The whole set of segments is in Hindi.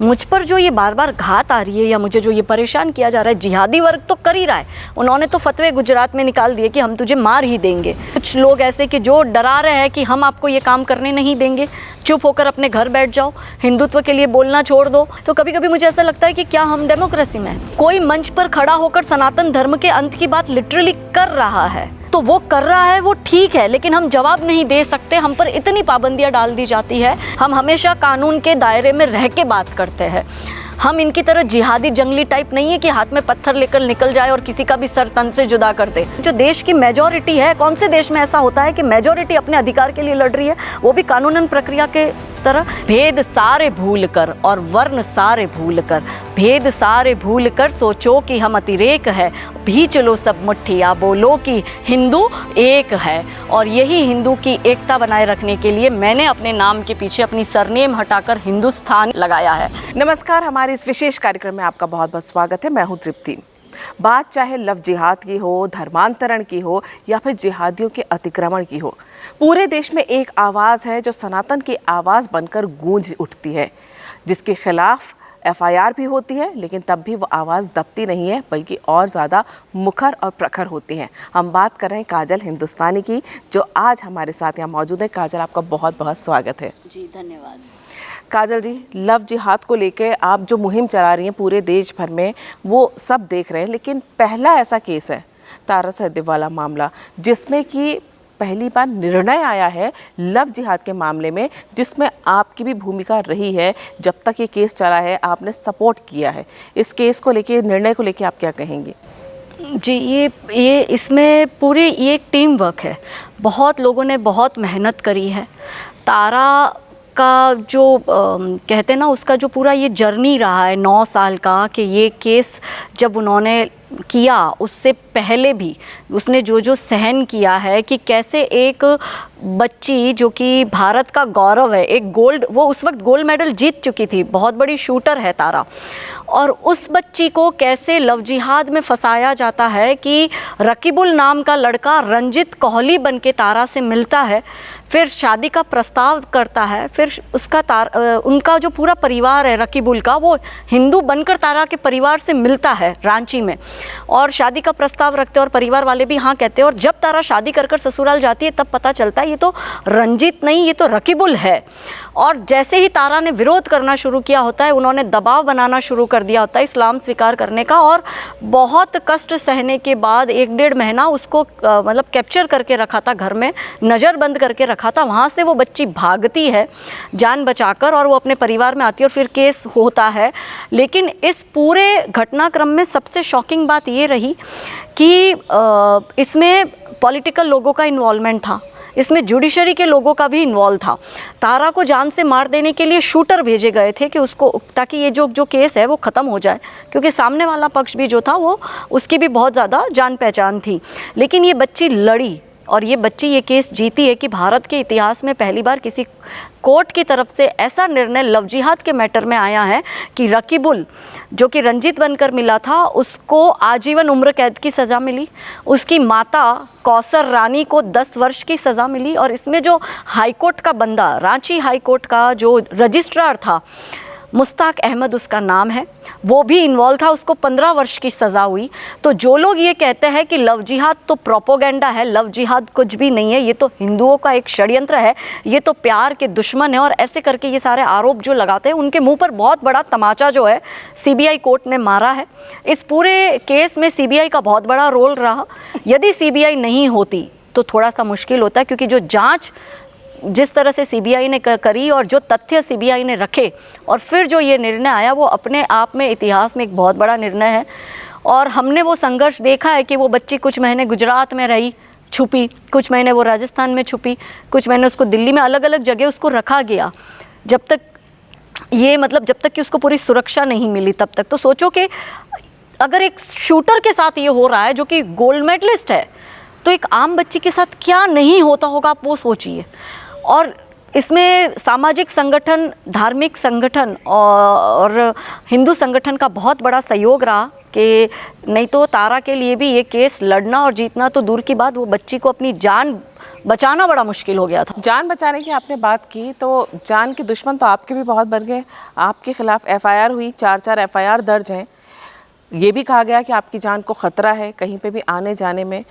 मुझ पर जो ये बार बार घात आ रही है या मुझे जो ये परेशान किया जा रहा है, जिहादी वर्ग तो कर ही रहा है। उन्होंने तो फतवे गुजरात में निकाल दिए कि हम तुझे मार ही देंगे। कुछ लोग ऐसे कि जो डरा रहे हैं कि हम आपको ये काम करने नहीं देंगे, चुप होकर अपने घर बैठ जाओ, हिंदुत्व के लिए बोलना छोड़ दो। तो कभी कभी मुझे ऐसा लगता है कि क्या हम डेमोक्रेसी में हैं? कोई मंच पर खड़ा होकर सनातन धर्म के अंत की बात लिटरली कर रहा है तो वो कर रहा है, वो ठीक है, लेकिन हम जवाब नहीं दे सकते। हम पर इतनी पाबंदियां डाल दी जाती है। हम हमेशा कानून के दायरे में रह के बात करते हैं। हम इनकी तरह जिहादी जंगली टाइप नहीं है कि हाथ में पत्थर लेकर निकल जाए और किसी का भी सर तन से जुदा कर दे। जो देश की मेजॉरिटी है, कौन से देश में ऐसा होता है कि मेजॉरिटी अपने अधिकार के लिए लड़ रही है, वो भी कानूनन प्रक्रिया के तरह? भेद सारे भूल कर और वर्ण सारे भूल कर, भेद सारे भूल कर सोचो कि हम अतिरेक है, भी चलो सब मुट्ठिया बोलो कि हिंदू एक है। और यही हिंदू की एकता बनाए रखने के लिए मैंने अपने नाम के पीछे अपनी सरनेम हटाकर हिंदुस्तान लगाया है। नमस्कार, हमारे इस विशेष कार्यक्रम में आपका बहुत बहुत स्वागत है। मैं हूं तृप्ति। बात चाहे लव जिहाद की हो, धर्मांतरण की हो या फिर जिहादियों के अतिक्रमण की हो, पूरे देश में एक आवाज़ है जो सनातन की आवाज़ बनकर गूंज उठती है, जिसके खिलाफ FIR भी होती है, लेकिन तब भी वो आवाज़ दबती नहीं है, बल्कि और ज़्यादा मुखर और प्रखर होती हैं। हम बात कर रहे हैं काजल हिंदुस्तानी की, जो आज हमारे साथ यहाँ मौजूद है। काजल, आपका बहुत बहुत स्वागत है। जी धन्यवाद। काजल जी, लव जिहाद को लेकर आप जो मुहिम चला रही हैं पूरे देश भर में, वो सब देख रहे हैं, लेकिन पहला ऐसा केस है तारा सहदेव वाला मामला, जिसमें कि पहली बार निर्णय आया है लव जिहाद के मामले में, जिसमें आपकी भी भूमिका रही है। जब तक ये केस चला है आपने सपोर्ट किया है। इस केस को लेके, निर्णय को लेके आप क्या कहेंगे? जी, ये इसमें पूरी ये एक टीम वर्क है। बहुत लोगों ने बहुत मेहनत करी है। तारा का जो कहते हैं ना, उसका जो पूरा ये जर्नी रहा है 9 साल का, कि ये केस जब उन्होंने किया उससे पहले भी उसने जो सहन किया है, कि कैसे एक बच्ची जो कि भारत का गौरव है, एक गोल्ड, वो उस वक्त गोल्ड मेडल जीत चुकी थी, बहुत बड़ी शूटर है तारा, और उस बच्ची को कैसे लव जिहाद में फंसाया जाता है कि रकीबुल नाम का लड़का रंजित कोहली बन के तारा से मिलता है, फिर शादी का प्रस्ताव करता है, फिर उसका उनका जो पूरा परिवार है रकीबुल का, वो हिंदू बनकर तारा के परिवार से मिलता है रांची में, और शादी का प्रस्ताव रखते हैं और परिवार वाले भी हाँ कहते हैं। और जब तारा शादी कर कर ससुराल जाती है तब पता चलता है ये तो रंजीत नहीं, ये तो रकीबुल है। और जैसे ही तारा ने विरोध करना शुरू किया होता है, उन्होंने दबाव बनाना शुरू कर दिया होता है इस्लाम स्वीकार करने का, और बहुत कष्ट सहने के बाद 1-1.5 महीना उसको मतलब कैप्चर करके रखा था, घर में नज़र बंद करके रखा था। वहाँ से वो बच्ची भागती है जान बचाकर और वो अपने परिवार में आती है और फिर केस होता है। लेकिन इस पूरे घटनाक्रम में सबसे शॉकिंग बात ये रही कि इसमें पॉलिटिकल लोगों का इन्वॉल्वमेंट था, इसमें जुडिशरी के लोगों का भी इन्वॉल्व था। तारा को जान से मार देने के लिए शूटर भेजे गए थे कि उसको, ताकि ये जो केस है वो ख़त्म हो जाए, क्योंकि सामने वाला पक्ष भी जो था वो, उसकी भी बहुत ज़्यादा जान पहचान थी। लेकिन ये बच्ची लड़ी और ये बच्ची ये केस जीती है कि भारत के इतिहास में पहली बार किसी कोर्ट की तरफ से ऐसा निर्णय लव जिहाद के मैटर में आया है कि रकीबुल, जो कि रंजीत बनकर मिला था, उसको आजीवन उम्र कैद की सज़ा मिली। उसकी माता कौसर रानी को 10 वर्ष की सज़ा मिली। और इसमें जो हाईकोर्ट का बंदा, रांची हाईकोर्ट का जो रजिस्ट्रार था, मुश्ताक अहमद उसका नाम है, वो भी इन्वॉल्व था, उसको 15 वर्ष की सज़ा हुई। तो जो लोग ये कहते हैं कि लव जिहाद तो प्रोपोगेंडा है, लव जिहाद कुछ भी नहीं है, ये तो हिंदुओं का एक षड्यंत्र है, ये तो प्यार के दुश्मन है, और ऐसे करके ये सारे आरोप जो लगाते हैं, उनके मुंह पर बहुत बड़ा तमाचा जो है CBI कोर्ट ने मारा है। इस पूरे केस में CBI का बहुत बड़ा रोल रहा। यदि CBI नहीं होती तो थोड़ा सा मुश्किल होता है, क्योंकि जो जाँच जिस तरह से CBI ने करी और जो तथ्य CBI ने रखे और फिर जो ये निर्णय आया, वो अपने आप में इतिहास में एक बहुत बड़ा निर्णय है। और हमने वो संघर्ष देखा है कि वो बच्ची कुछ महीने गुजरात में रही, छुपी, कुछ महीने वो राजस्थान में छुपी, कुछ महीने उसको दिल्ली में, अलग अलग जगह उसको रखा गया, जब तक ये, मतलब जब तक कि उसको पूरी सुरक्षा नहीं मिली तब तक। तो सोचो कि अगर एक शूटर के साथ ये हो रहा है जो कि गोल्ड मेडलिस्ट है, तो एक आम बच्ची के साथ क्या नहीं होता होगा, आप वो सोचिए। और इसमें सामाजिक संगठन, धार्मिक संगठन और हिंदू संगठन का बहुत बड़ा सहयोग रहा, कि नहीं तो तारा के लिए भी ये केस लड़ना और जीतना तो दूर की बात, वो बच्ची को अपनी जान बचाना बड़ा मुश्किल हो गया था। जान बचाने की आपने बात की, तो जान के दुश्मन तो आपके भी बहुत बढ़ गए। आपके खिलाफ एफआईआर हुई, 4 एफआईआर दर्ज हैं। ये भी कहा गया कि आपकी जान को ख़तरा है कहीं पे भी आने जाने में।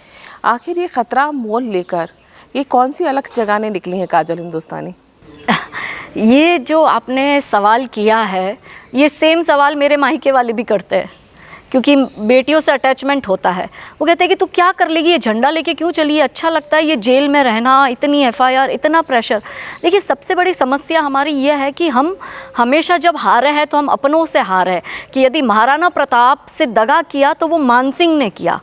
आखिर ये ख़तरा मोल लेकर ये कौन सी अलग जगह निकली हैं काजल हिंदुस्तानी? ये जो आपने सवाल किया है, ये सेम सवाल मेरे मायके वाले भी करते हैं, क्योंकि बेटियों से अटैचमेंट होता है। वो कहते हैं कि तू क्या कर लेगी, ये झंडा लेके क्यों चली है, अच्छा लगता है ये जेल में रहना, इतनी एफआईआर, इतना प्रेशर। देखिए, सबसे बड़ी समस्या हमारी ये है कि हम हमेशा जब हारे हैं तो हम अपनों से हारे हैं। कि यदि महाराणा प्रताप से दगा किया तो वो मानसिंह ने किया,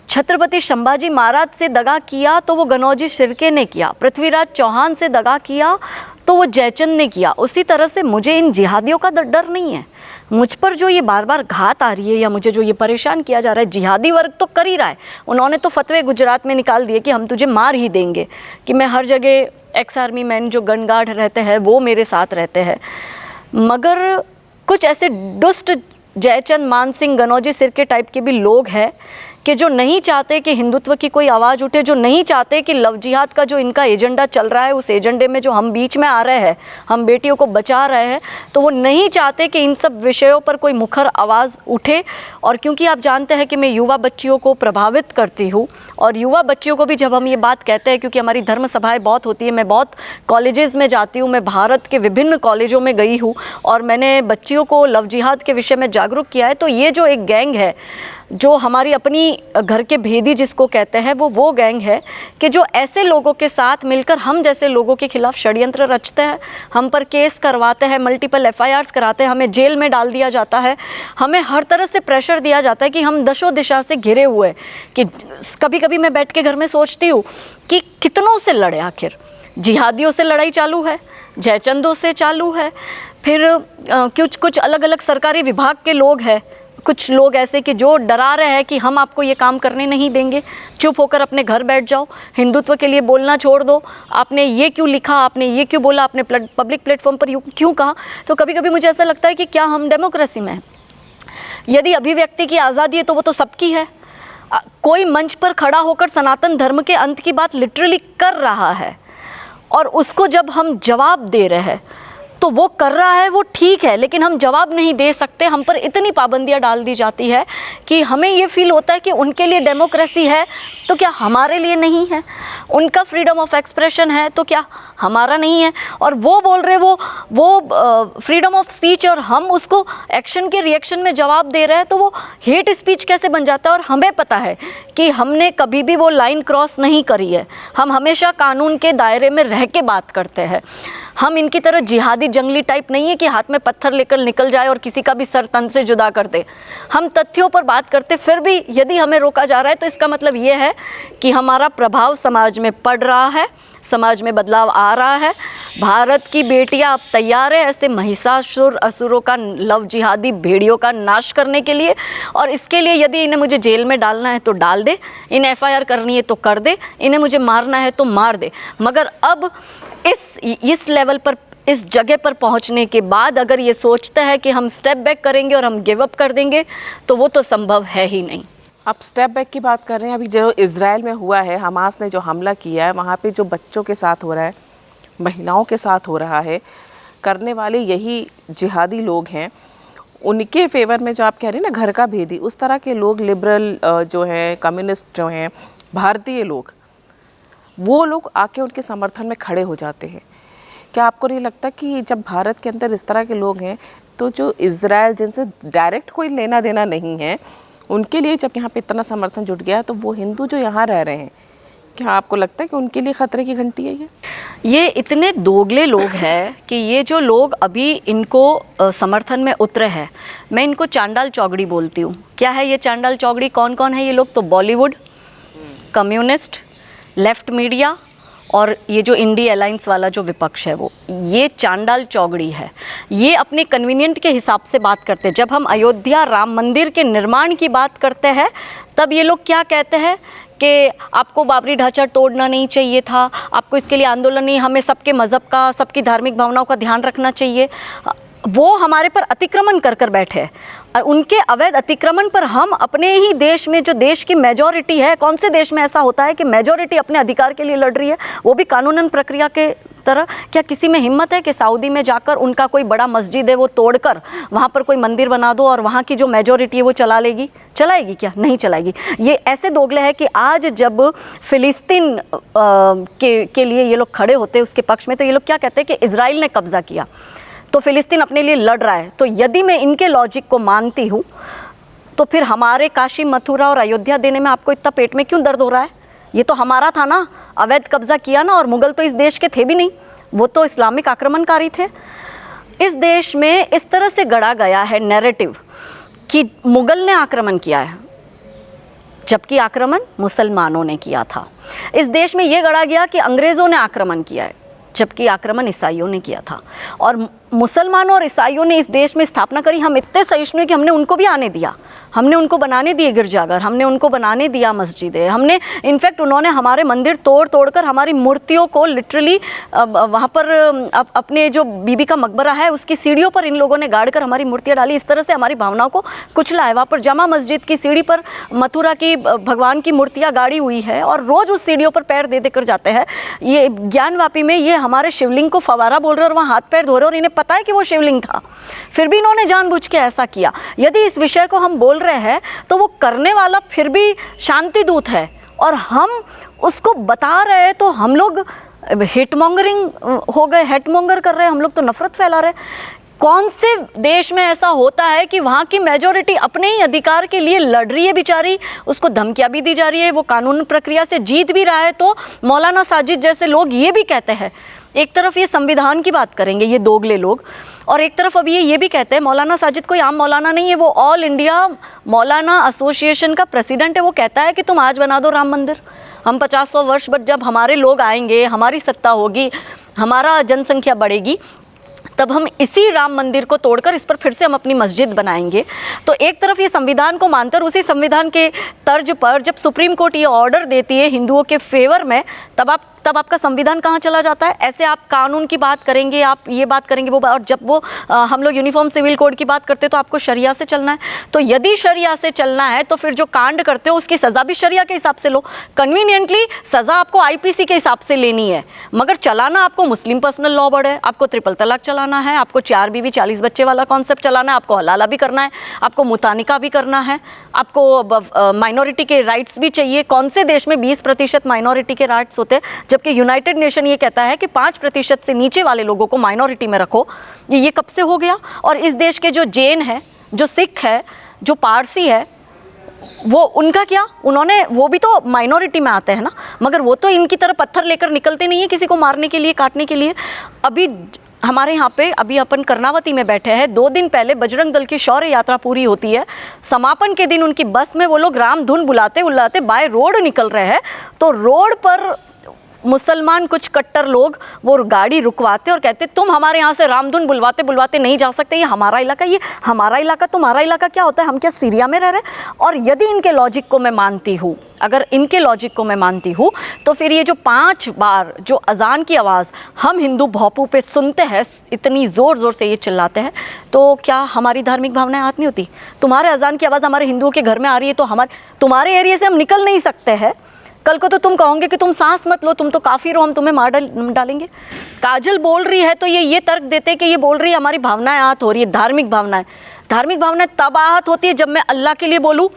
छत्रपति संभाजी महाराज से दगा किया तो वो गनौजी शिर्के ने किया, पृथ्वीराज चौहान से दगा किया तो वो जयचंद ने किया। उसी तरह से मुझे इन जिहादियों का डर नहीं है। मुझ पर जो ये बार बार घात आ रही है या मुझे जो ये परेशान किया जा रहा है, जिहादी वर्ग तो कर ही रहा है। उन्होंने तो फतवे गुजरात में निकाल दिए कि हम तुझे मार ही देंगे, कि मैं हर जगह एक्स आर्मी मैन जो गन गार्ड रहते हैं वो मेरे साथ रहते हैं। मगर कुछ ऐसे दुष्ट जयचंद, मानसिंह, गनौजी सिरके टाइप के भी लोग हैं कि जो नहीं चाहते कि हिंदुत्व की कोई आवाज़ उठे, जो नहीं चाहते कि लव जिहाद का जो इनका एजेंडा चल रहा है, उस एजेंडे में जो हम बीच में आ रहे हैं, हम बेटियों को बचा रहे हैं, तो वो नहीं चाहते कि इन सब विषयों पर कोई मुखर आवाज़ उठे। और क्योंकि आप जानते हैं कि मैं युवा बच्चियों को प्रभावित करती हूँ, और युवा बच्चियों को भी जब हम ये बात कहते हैं, क्योंकि हमारी धर्म सभाएँ बहुत होती है, मैं बहुत कॉलेजेस में जाती हूँ, मैं भारत के विभिन्न कॉलेजों में गई हूँ और मैंने बच्चियों को लव जिहाद के विषय में जागरूक किया है। तो ये जो एक गैंग है, जो हमारी अपनी घर के भेदी जिसको कहते हैं, वो गैंग है कि जो ऐसे लोगों के साथ मिलकर हम जैसे लोगों के खिलाफ षड्यंत्र रचते हैं, हम पर केस करवाते हैं, मल्टीपल एफआईआर्स कराते हैं, हमें जेल में डाल दिया जाता है, हमें हर तरह से प्रेशर दिया जाता है कि हम दशों दिशा से घिरे हुए। कि कभी कभी मैं बैठ के घर में सोचती हूँ कि कितनों से लड़े, आखिर जिहादियों से लड़ाई चालू है, जयचंदों से चालू है, फिर कुछ अलग अलग सरकारी विभाग के लोग हैं, कुछ लोग ऐसे कि जो डरा रहे हैं कि हम आपको ये काम करने नहीं देंगे, चुप होकर अपने घर बैठ जाओ, हिंदुत्व के लिए बोलना छोड़ दो, आपने ये क्यों लिखा, आपने ये क्यों बोला, आपने पब्लिक प्लेटफॉर्म पर क्यों कहा। तो कभी कभी मुझे ऐसा लगता है कि क्या हम डेमोक्रेसी में हैं? यदि अभिव्यक्ति की आज़ादी है तो वो तो सबकी है। कोई मंच पर खड़ा होकर सनातन धर्म के अंत की बात लिटरली कर रहा है और उसको जब हम जवाब दे रहे हैं तो वो कर रहा है, वो ठीक है, लेकिन हम जवाब नहीं दे सकते। हम पर इतनी पाबंदियां डाल दी जाती है कि हमें ये फील होता है कि उनके लिए डेमोक्रेसी है तो क्या हमारे लिए नहीं है, उनका फ्रीडम ऑफ एक्सप्रेशन है तो क्या हमारा नहीं है। और वो बोल रहे वो फ्रीडम ऑफ स्पीच और हम उसको एक्शन के रिएक्शन में जवाब दे रहे हैं, तो वो हेट स्पीच कैसे बन जाता है। और हमें पता है कि हमने कभी भी वो लाइन क्रॉस नहीं करी है, हम हमेशा कानून के दायरे में रह के बात करते हैं। हम इनकी तरह जिहादी जंगली टाइप नहीं है कि हाथ में पत्थर लेकर निकल जाए और किसी का भी सर तन से जुदा कर दे। हम तथ्यों पर बात करते, फिर भी यदि हमें रोका जा रहा है तो इसका मतलब ये है कि हमारा प्रभाव समाज में पड़ रहा है, समाज में बदलाव आ रहा है। भारत की बेटियां अब तैयार है ऐसे महिषासुर असुरों का, लव जिहादी भेड़ियों का नाश करने के लिए। और इसके लिए यदि इन्हें मुझे जेल में डालना है तो डाल दे, इन्हें एफआईआर करनी है तो कर दे, इन्हें मुझे मारना है तो मार दे। मगर अब इस लेवल पर, इस जगह पर पहुंचने के बाद अगर ये सोचता है कि हम स्टेप बैक करेंगे और हम गिव अप कर देंगे तो वो तो संभव है ही नहीं। आप स्टेप बैक की बात कर रहे हैं। अभी जो इजराइल में हुआ है, हमास ने जो हमला किया है, वहाँ पे जो बच्चों के साथ हो रहा है, महिलाओं के साथ हो रहा है, करने वाले यही जिहादी लोग हैं। उनके फेवर में जो आप कह रहे हैं ना घर का भेदी, उस तरह के लोग, लिबरल जो हैं, कम्युनिस्ट जो हैं, भारतीय लोग, वो लोग आके उनके समर्थन में खड़े हो जाते हैं। क्या आपको नहीं लगता कि जब भारत के अंदर इस तरह के लोग हैं तो जो इजराइल जिनसे डायरेक्ट कोई लेना देना नहीं है, उनके लिए जब यहाँ पे इतना समर्थन जुट गया तो वो हिंदू जो यहाँ रह रहे हैं, क्या आपको लगता है कि उनके लिए खतरे की घंटी है ये इतने दोगले लोग हैं कि ये जो लोग अभी इनको समर्थन में उतरे हैं, मैं इनको चांडाल चौगड़ी बोलती हूँ। क्या है ये चांडाल चौगड़ी, कौन कौन है ये लोग? तो बॉलीवुड, कम्युनिस्ट, लेफ्ट मीडिया और ये जो इंडी अलायंस वाला जो विपक्ष है, वो ये चांडाल चौगड़ी है। ये अपने कन्वीनियंट के हिसाब से बात करते हैं। जब हम अयोध्या राम मंदिर के निर्माण की बात करते हैं तब ये लोग क्या कहते हैं कि आपको बाबरी ढांचा तोड़ना नहीं चाहिए था, आपको इसके लिए आंदोलन नहीं, हमें सबके मज़हब का, सबकी धार्मिक भावनाओं का ध्यान रखना चाहिए। वो हमारे पर अतिक्रमण कर कर बैठे हैं और उनके अवैध अतिक्रमण पर हम अपने ही देश में, जो देश की मेजॉरिटी है, कौन से देश में ऐसा होता है कि मेजॉरिटी अपने अधिकार के लिए लड़ रही है, वो भी कानूनन प्रक्रिया के तरह? क्या किसी में हिम्मत है कि सऊदी में जाकर उनका कोई बड़ा मस्जिद है वो तोड़कर वहाँ पर कोई मंदिर बना दो और वहाँ की जो मेजॉरिटी है वो चलाएगी? क्या? नहीं चलाएगी। ये ऐसे दोगले है कि आज जब फ़िलिस्तीन के लिए ये लोग खड़े होते हैं उसके पक्ष में, तो ये लोग क्या कहते हैं कि इजराइल ने कब्ज़ा किया तो फ़िलिस्तीन अपने लिए लड़ रहा है। तो यदि मैं इनके लॉजिक को मानती हूँ तो फिर हमारे काशी, मथुरा और अयोध्या देने में आपको इतना पेट में क्यों दर्द हो रहा है? ये तो हमारा था ना, अवैध कब्जा किया ना, और मुगल तो इस देश के थे भी नहीं, वो तो इस्लामिक आक्रमणकारी थे। इस देश में इस तरह से गढ़ा गया है नैरेटिव कि मुगल ने आक्रमण किया है, जबकि आक्रमण मुसलमानों ने किया था। इस देश में ये गढ़ा गया कि अंग्रेज़ों ने आक्रमण किया है, जबकि आक्रमण ईसाइयों ने किया था। और मुसलमानों और ईसाइयों ने इस देश में स्थापना करी। हम इतने सहिष्णु हैं कि हमने उनको भी आने दिया, हमने उनको बनाने दिए गिरजाघर, हमने उनको बनाने दिया मस्जिदें, हमने इनफैक्ट उन्होंने हमारे मंदिर तोड़ कर हमारी मूर्तियों को लिटरली वहाँ पर अपने जो बीबी का मकबरा है उसकी सीढ़ियों पर इन लोगों ने गाड़ कर हमारी मूर्तियाँ डाली। इस तरह से हमारी भावनाओं को कुचला है। वहाँ पर जामा मस्जिद की सीढ़ी पर मथुरा की भगवान की मूर्तियाँ गाड़ी हुई है और रोज़ उस सीढ़ियों पर पैर दे देकर जाते हैं। ये ज्ञानवापी में ये हमारे शिवलिंग को फवारा बोल रहे हैं और वहाँ हाथ पैर धो रहे हैं और इन्हें पता है कि वो शिवलिंग था, फिर भी इन्होंने जानबूझ के ऐसा किया। यदि इस विषय को हम बोल रहे हैं तो वो करने वाला फिर भी शांति दूत है और हम उसको बता रहे हैं तो हम लोग हेटमॉन्गरिंग हो गए, हेटमॉन्गर कर रहे हैं, हम लोग तो नफरत फैला रहे हैं। कौन से देश में ऐसा होता है कि वहाँ की मेजॉरिटी अपने ही अधिकार के लिए लड़ रही है बेचारी, उसको धमकियाँ भी दी जा रही है, वो कानून प्रक्रिया से जीत भी रहा है। तो मौलाना साजिद जैसे लोग ये भी कहते हैं, एक तरफ ये संविधान की बात करेंगे ये दोगले लोग, और एक तरफ अब ये भी कहते हैं, मौलाना साजिद कोई आम मौलाना नहीं है, वो ऑल इंडिया मौलाना एसोसिएशन का प्रेसिडेंट है। वो कहता है कि तुम आज बना दो राम मंदिर, हम 50-100 वर्ष बाद जब हमारे लोग आएंगे, हमारी सत्ता होगी, हमारा जनसंख्या बढ़ेगी, तब हम इसी राम मंदिर को तोड़कर इस पर फिर से हम अपनी मस्जिद बनाएंगे। तो एक तरफ ये संविधान को मानकर उसी संविधान के तर्ज पर जब सुप्रीम कोर्ट ये ऑर्डर देती है हिंदुओं के फेवर में, तब आपका संविधान कहाँ चला जाता है? ऐसे आप कानून की बात करेंगे, आप ये बात करेंगे वो, और जब वो हम लोग यूनिफॉर्म सिविल कोड की बात करते हैं तो आपको शरिया से चलना है। तो यदि शरिया से चलना है तो फिर जो कांड करते हो उसकी सज़ा भी शरिया के हिसाब से लो। कन्वीनियंटली सज़ा आपको आईपीसी के हिसाब से लेनी है, मगर चलाना आपको मुस्लिम पर्सनल लॉ बोर्ड है, आपको ट्रिपल तलाक चलाना है, आपको 4 बीवी 40 बच्चे वाला कॉन्सेप्ट चलाना है, आपको हलाला भी करना है, आपको मुतानिका भी करना है, आपको माइनॉरिटी के राइट्स भी चाहिए। कौन से देश में 20% माइनॉरिटी के राइट्स होते हैं, जबकि यूनाइटेड नेशन ये कहता है कि 5% से नीचे वाले लोगों को माइनॉरिटी में रखो। ये कब से हो गया? और इस देश के जो जैन है, जो सिख है, जो पारसी है, वो उनका क्या? उन्होंने, वो भी तो माइनॉरिटी में आते हैं ना, मगर वो तो इनकी तरह पत्थर लेकर निकलते नहीं है किसी को मारने के लिए, काटने के लिए। अभी हमारे यहाँ पे अभी अपन कर्नावती में बैठे हैं, 2 दिन पहले बजरंग दल की शौर्य यात्रा पूरी होती है। समापन के दिन उनकी बस में वो लोग राम धुन बुलाते बाय रोड निकल रहे हैं, तो रोड पर मुसलमान कुछ कट्टर लोग वो गाड़ी रुकवाते और कहते तुम हमारे यहाँ से रामधुन बुलवाते नहीं जा सकते, ये हमारा इलाका। ये हमारा इलाका तुम्हारा इलाका क्या होता है? हम क्या सीरिया में रह रहे हैं? और यदि इनके लॉजिक को मैं मानती हूँ, अगर इनके लॉजिक को मैं मानती हूँ, तो फिर ये जो 5 बार जो अजान की आवाज़ हम हिंदू भोपू पे सुनते हैं, इतनी ज़ोर से ये चिल्लाते हैं, तो क्या हमारी धार्मिक भावनाएं आहत नहीं होती? तुम्हारे अजान की आवाज़ हमारे हिंदुओं के घर में आ रही है तो तुम्हारे एरिया से हम निकल नहीं सकते हैं। कल को तो तुम कहोगे कि तुम सांस मत लो, तुम तो काफिर हो, हम तुम्हें मार डालेंगे। काजल बोल रही है तो ये तर्क देते कि ये बोल रही है हमारी भावनाएं आहत हो रही है, धार्मिक भावनाएं। धार्मिक भावनाएं तब आहत होती है जब मैं अल्लाह के लिए बोलूँ,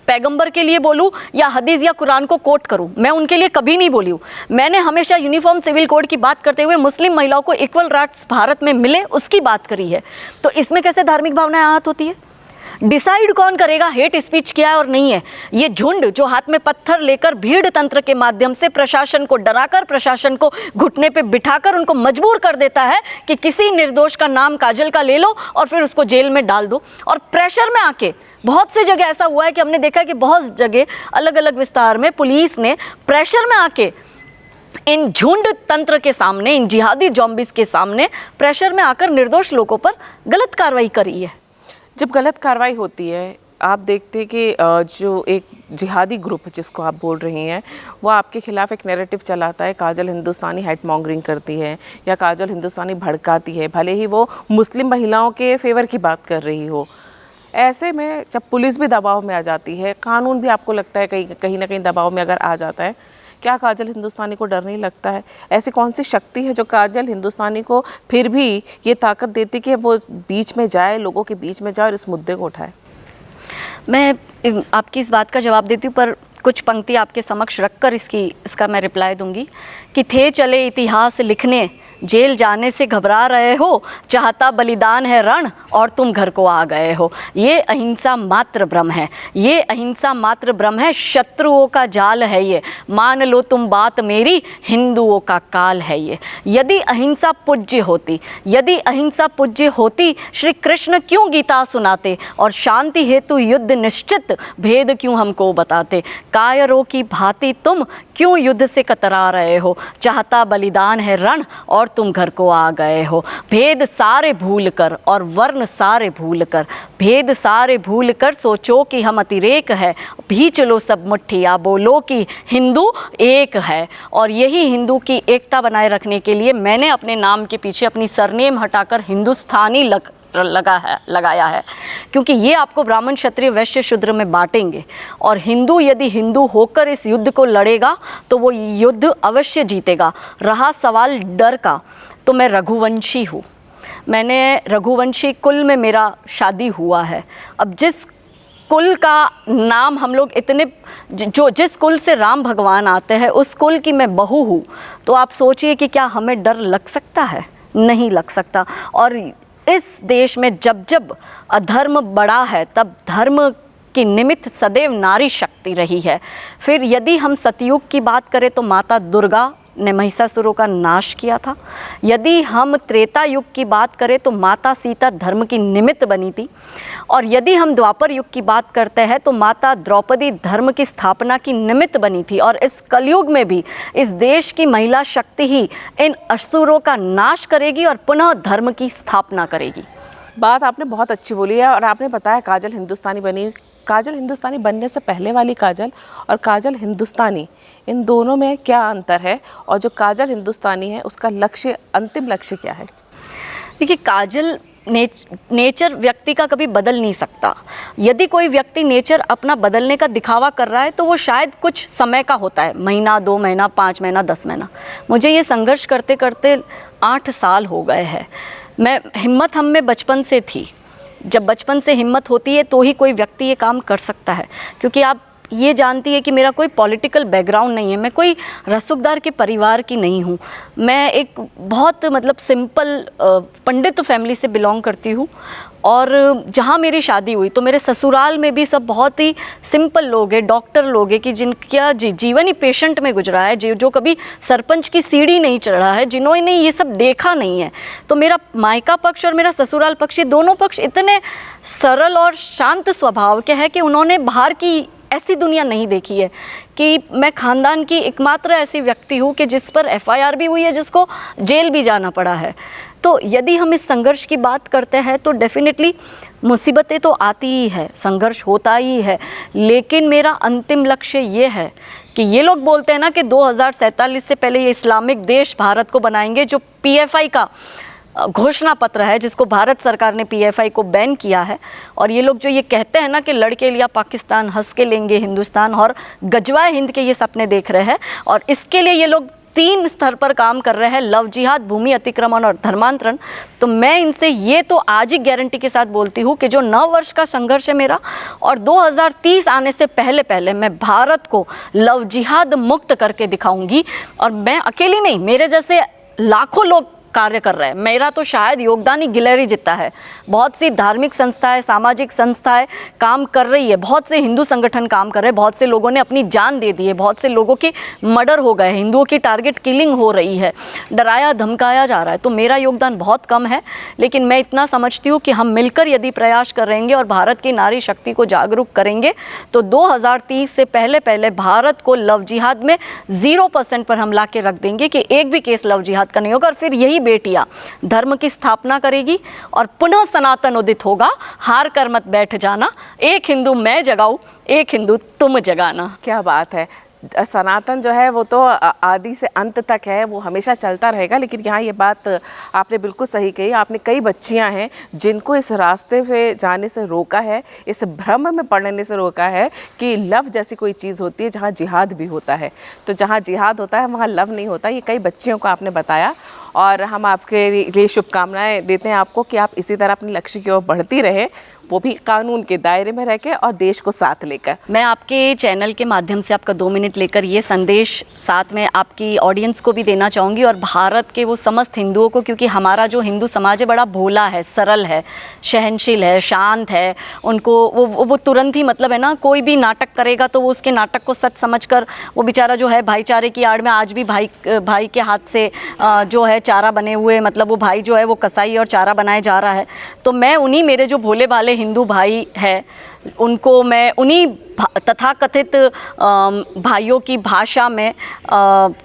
पैगंबर के लिए बोलूँ या हदीस या कुरान को कोट करूँ। मैं उनके लिए कभी नहीं बोली हूँ। मैंने हमेशा यूनिफॉर्म सिविल कोड की बात करते हुए मुस्लिम महिलाओं को इक्वल राइट्स भारत में मिले उसकी बात करी है। तो इसमें कैसे धार्मिक भावनाएं आहत होती है? डिसाइड कौन करेगा हेट स्पीच क्या है और नहीं है? ये झुंड जो हाथ में पत्थर लेकर भीड़ तंत्र के माध्यम से प्रशासन को डराकर, प्रशासन को घुटने पे बिठाकर उनको मजबूर कर देता है कि किसी निर्दोष का नाम काजल का ले लो और फिर उसको जेल में डाल दो। और प्रेशर में आके बहुत से जगह ऐसा हुआ है कि हमने देखा है कि बहुत जगह अलग अलग विस्तार में पुलिस ने प्रेशर में आके इन झुंड तंत्र के सामने, इन जिहादी जॉम्बिस के सामने प्रेशर में आकर निर्दोष लोगों पर गलत कार्रवाई करी है। जब गलत कार्रवाई होती है, आप देखते हैं कि जो एक जिहादी ग्रुप जिसको आप बोल रही हैं वो आपके खिलाफ एक नैरेटिव चलाता है, काजल हिंदुस्तानी हेट मॉन्गरिंग करती है या काजल हिंदुस्तानी भड़काती है, भले ही वो मुस्लिम महिलाओं के फेवर की बात कर रही हो। ऐसे में जब पुलिस भी दबाव में आ जाती है, कानून भी आपको लगता है कहीं ना कहीं दबाव में अगर आ जाता है, क्या काजल हिंदुस्तानी को डर नहीं लगता है? ऐसी कौन सी शक्ति है जो काजल हिंदुस्तानी को फिर भी ये ताकत देती कि वो बीच में जाए, लोगों के बीच में जाए और इस मुद्दे को उठाए? मैं आपकी इस बात का जवाब देती हूँ, पर कुछ पंक्ति आपके समक्ष रखकर इसका मैं रिप्लाई दूंगी कि थे चले इतिहास लिखने, जेल जाने से घबरा रहे हो, चाहता बलिदान है रण और तुम घर को आ गए हो। ये अहिंसा मात्र भ्रम है, ये अहिंसा मात्र भ्रम है, शत्रुओं का जाल है ये, मान लो तुम बात मेरी, हिंदुओं का काल है ये। यदि अहिंसा पूज्य होती, यदि अहिंसा पूज्य होती, श्री कृष्ण क्यों गीता सुनाते और शांति हेतु युद्ध निश्चित भेद क्यों हमको बताते? कायरों की भांति तुम क्यों युद्ध से कतरा रहे हो, चाहता बलिदान है रण और तुम घर को आ गए हो। भेद सारे भूल कर और वर्ण सारे भूल कर, भेद सारे भूल कर सोचो कि हम अतिरेक है, भी चलो सब मुट्ठिया बोलो कि हिंदू एक है। और यही हिंदू की एकता बनाए रखने के लिए मैंने अपने नाम के पीछे अपनी सरनेम हटाकर हिंदुस्तानी लगाया है, क्योंकि ये आपको ब्राह्मण क्षत्रिय वैश्य शूद्र में बांटेंगे। और हिंदू यदि हिंदू होकर इस युद्ध को लड़ेगा तो वो युद्ध अवश्य जीतेगा। रहा सवाल डर का, तो मैं रघुवंशी हूँ, मैंने रघुवंशी कुल में मेरा शादी हुआ है। अब जिस कुल का नाम हम लोग इतने जिस कुल से राम भगवान आते हैं उस कुल की मैं बहू हूँ, तो आप सोचिए कि क्या हमें डर लग सकता है? नहीं लग सकता। और इस देश में जब जब अधर्म बढ़ा है तब धर्म की निमित्त सदैव नारी शक्ति रही है। फिर यदि हम सतयुग की बात करें तो माता दुर्गा ने महिषासुरों का नाश किया था। यदि हम त्रेता युग की बात करें तो माता सीता धर्म की निमित्त बनी थी। और यदि हम द्वापर युग की बात करते हैं तो माता द्रौपदी धर्म की स्थापना की निमित्त बनी थी। और इस कलयुग में भी इस देश की महिला शक्ति ही इन असुरों का नाश करेगी और पुनः धर्म की स्थापना करेगी। बात आपने बहुत अच्छी बोली है और आपने बताया काजल हिंदुस्तानी बनी। काजल हिंदुस्तानी बनने से पहले वाली काजल और काजल हिंदुस्तानी, इन दोनों में क्या अंतर है? और जो काजल हिंदुस्तानी है उसका लक्ष्य, अंतिम लक्ष्य क्या है? देखिए, काजल नेचर व्यक्ति का कभी बदल नहीं सकता। यदि कोई व्यक्ति नेचर अपना बदलने का दिखावा कर रहा है तो वो शायद कुछ समय का होता है, महीना, 2 महीना, 5 महीना, 10 महीना। मुझे ये संघर्ष करते करते 8 साल हो गए हैं। हिम्मत हम में बचपन से थी। जब बचपन से हिम्मत होती है तो ही कोई व्यक्ति ये काम कर सकता है, क्योंकि आप ये जानती है कि मेरा कोई पॉलिटिकल बैकग्राउंड नहीं है, मैं कोई रसूखदार के परिवार की नहीं हूँ। मैं एक बहुत सिंपल पंडित फैमिली से बिलोंग करती हूँ। और जहाँ मेरी शादी हुई तो मेरे ससुराल में भी सब बहुत ही सिंपल लोग हैं, डॉक्टर लोग हैं कि जिनका जीवन ही पेशेंट में गुजरा है, जो कभी सरपंच की सीढ़ी नहीं चढ़ा है, जिन्होंने ये सब देखा नहीं है। तो मेरा मायका पक्ष और मेरा ससुराल पक्ष, ये दोनों पक्ष इतने सरल और शांत स्वभाव के हैं कि उन्होंने बाहर की ऐसी दुनिया नहीं देखी है। कि मैं ख़ानदान की एकमात्र ऐसी व्यक्ति हूँ कि जिस पर FIR भी हुई है, जिसको जेल भी जाना पड़ा है। तो यदि हम इस संघर्ष की बात करते हैं तो डेफिनेटली मुसीबतें तो आती ही है, संघर्ष होता ही है, लेकिन मेरा अंतिम लक्ष्य ये है कि ये लोग बोलते हैं ना कि 2047 से पहले ये इस्लामिक देश भारत को बनाएंगे, जो PFI का घोषणा पत्र है, जिसको भारत सरकार ने PFI को बैन किया है। और ये लोग जो ये कहते हैं ना कि लड़के लिया पाकिस्तान, हंस के लेंगे हिंदुस्तान, और गजवाए हिंद के ये सपने देख रहे हैं। और इसके लिए ये लोग 3 स्तर पर काम कर रहे हैं, लव जिहाद, भूमि अतिक्रमण और धर्मांतरण। तो मैं इनसे ये तो आज ही गारंटी के साथ बोलती हूँ कि जो 9 वर्ष का संघर्ष है मेरा, और 2030 आने से पहले पहले मैं भारत को लव जिहाद मुक्त करके दिखाऊंगी। और मैं अकेली नहीं, मेरे जैसे लाखों लोग कार्य कर रहे हैं। मेरा तो शायद योगदान ही गिलहरी जितना है। बहुत सी धार्मिक संस्थाएं, सामाजिक संस्थाएं काम कर रही है, बहुत से हिंदू संगठन काम कर रहे हैं, बहुत से लोगों ने अपनी जान दे दी है, बहुत से लोगों के मर्डर हो गए, हिंदुओं की टारगेट किलिंग हो रही है, डराया धमकाया जा रहा है। तो मेरा योगदान बहुत कम है, लेकिन मैं इतना समझती हूँ कि हम मिलकर यदि प्रयास करेंगे और भारत की नारी शक्ति को जागरूक करेंगे तो 2030 से पहले पहले भारत को लव जिहाद में 0% पर हम ला के रख देंगे कि एक भी केस लव जिहाद का नहीं होगा। और फिर यही बेटियां धर्म की स्थापना करेगी और पुनः सनातन उदित होगा। हार कर मत बैठ जाना, एक हिंदू मैं जगाऊं, एक हिंदू तुम जगाना। क्या बात है। सनातन जो है वो तो आदि से अंत तक है, वो हमेशा चलता रहेगा। लेकिन यहाँ ये बात आपने बिल्कुल सही कही। आपने कई बच्चियाँ हैं जिनको इस रास्ते पे जाने से रोका है, इस भ्रम में पड़ने से रोका है कि लव जैसी कोई चीज़ होती है जहाँ जिहाद भी होता है। तो जहाँ जिहाद होता है वहाँ लव नहीं होता। ये कई बच्चियों को आपने बताया और हम आपके लिए शुभकामनाएं देते हैं आपको कि आप इसी तरह अपने लक्ष्य की ओर बढ़ती रहें, वो भी कानून के दायरे में रह के और देश को साथ लेकर। मैं आपके चैनल के माध्यम से आपका 2 मिनट लेकर ये संदेश साथ में आपकी ऑडियंस को भी देना चाहूँगी और भारत के वो समस्त हिंदुओं को, क्योंकि हमारा जो हिंदू समाज है बड़ा भोला है, सरल है, सहनशील है, शांत है। उनको वो तुरंत ही मतलब है ना, कोई भी नाटक करेगा तो वो उसके नाटक को सच समझकर वो बेचारा जो है भाईचारे की आड़ में आज भी भाई के हाथ से जो है चारा बने हुए, मतलब वो भाई जो है वो कसाई और चारा बनाए जा रहा है। तो मैं उन्हीं मेरे जो भोले भाले हिंदू भाई है उनको मैं उन्हीं तथाकथित भाइयों की भाषा में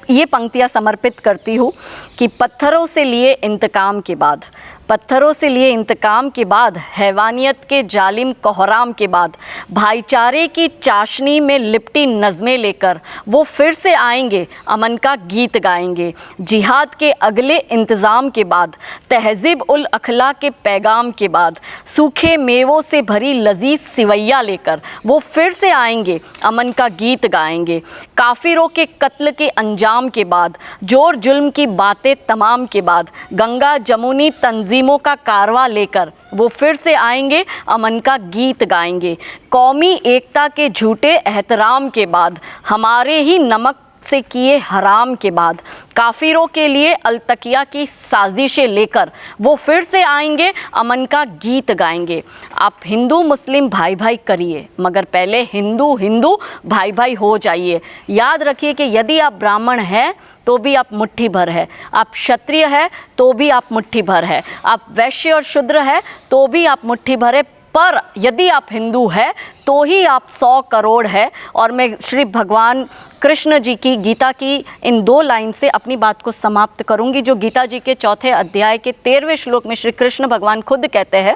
ये पंक्तियाँ समर्पित करती हूँ कि पत्थरों से लिए इंतकाम के बाद, पत्थरों से लिए इंतकाम के बाद, हैवानियत के जालिम कोहराम के बाद, भाईचारे की चाशनी में लिपटी नज़में लेकर वो फिर से आएंगे, अमन का गीत गाएंगे। जिहाद के अगले इंतज़ाम के बाद, तहज़ीब उल अखला के पैगाम के बाद, सूखे मेवों से भरी लजीज सिवैया लेकर वो फिर से आएंगे, अमन का गीत गाएंगे। काफिरों के कत्ल के अंजाम के बाद, जोर जुल्म की बातें तमाम के बाद, गंगा जमुनी तंजीमों का कारवा लेकर वो फिर से आएंगे, अमन का गीत गाएंगे। कौमी एकता के झूठे एहतराम के बाद, हमारे ही नमक से किए हराम के बाद, काफिरों के लिए अलतकिया की साजिशें लेकर वो फिर से आएंगे, अमन का गीत गाएंगे। आप हिंदू मुस्लिम भाई भाई करिए, मगर पहले हिंदू हिंदू भाई भाई हो जाइए। याद रखिए कि यदि आप ब्राह्मण हैं तो भी आप मुट्ठी भर है, आप क्षत्रिय है तो भी आप मुट्ठी भर है, आप वैश्य और शूद्र है तो भी आप मुट्ठी भर है, पर यदि आप हिंदू है तो ही आप 100 करोड़ है। और मैं श्री भगवान कृष्ण जी की गीता की इन 2 लाइन से अपनी बात को समाप्त करूंगी, जो गीता जी के 4थे अध्याय के 13वें श्लोक में श्री कृष्ण भगवान खुद कहते हैं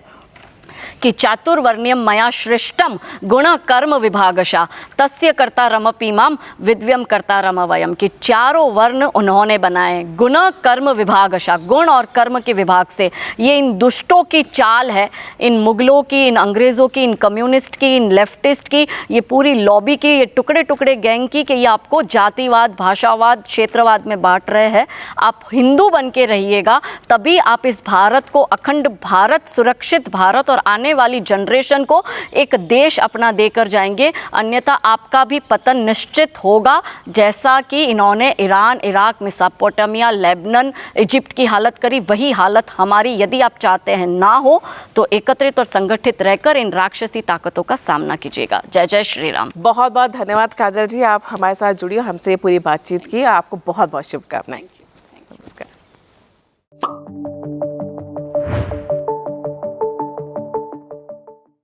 कि चातुर्वर्ण्यम मया सृष्टम गुण कर्म विभागशा तस्य कर्ता रमपि माम विद्व्यम कर्ता रमवयम, कि चारों वर्ण उन्होंने बनाए गुण कर्म विभागशा, गुण और कर्म के विभाग से। ये इन दुष्टों की चाल है, इन मुगलों की, इन अंग्रेज़ों की, इन कम्युनिस्ट की, इन लेफ्टिस्ट की, ये पूरी लॉबी की, ये टुकड़े टुकड़े गैंग की, कि ये आपको जातिवाद, भाषावाद, क्षेत्रवाद में बांट रहे हैं। आप हिंदू बन के रहिएगा, तभी आप इस भारत को, अखंड भारत, सुरक्षित भारत और आने वाली जनरेशन को एक देश अपना देकर जाएंगे, अन्यथा आपका भी पतन निश्चित होगा। जैसा कि इन्होंने Iran, Iraq, Mesopotamia, Lebanon, Egypt की हालत करी, वही हालत हमारी यदि आप चाहते हैं ना हो तो एकत्रित और संगठित रहकर इन राक्षसी ताकतों का सामना कीजिएगा। जय जय श्री राम। बहुत बहुत धन्यवाद काजल जी, आप हमारे साथ जुड़ी और हमसे पूरी बातचीत की। आपको बहुत बहुत शुभकामनाएं। नमस्कार।